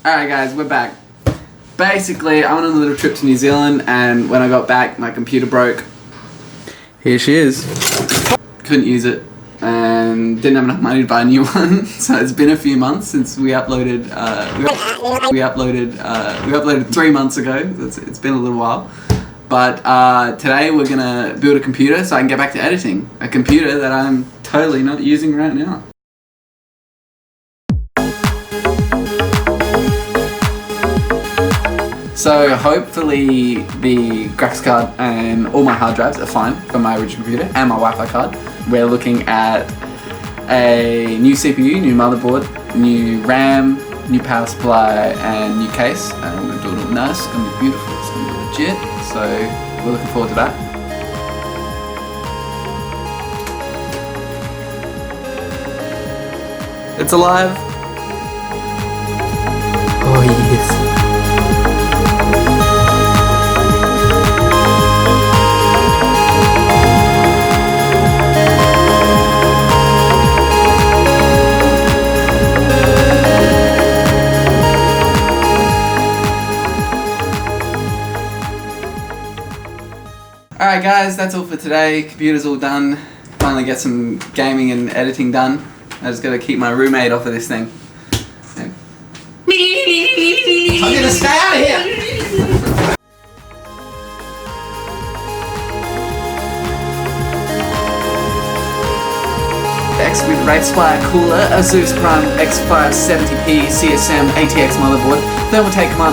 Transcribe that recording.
Alright guys, we're back. Basically, I went on a little trip to New Zealand and when I got back, my computer broke. Here she is. Couldn't use it and didn't have enough money to buy a new one. So it's been a few months since we uploaded, we uploaded 3 months ago. It's been a little while. But today we're gonna build a computer so I can get back to editing. A computer that I'm totally not using right now. So hopefully the graphics card and all my hard drives are fine for my original computer and my Wi-Fi card. We're looking at a new CPU, new motherboard, new RAM, new power supply and new case. And we're gonna do it all nice, it's gonna be beautiful, it's gonna be legit. So we're looking forward to that. It's alive. Oh yes. Alright guys, that's all for today. Computer's all done. Finally get some gaming and editing done. I just gotta keep my roommate off of this thing. I'm gonna stay out of here! X with Ray Spire cooler, Asus Prime X570p CSM ATX motherboard, Thermaltake command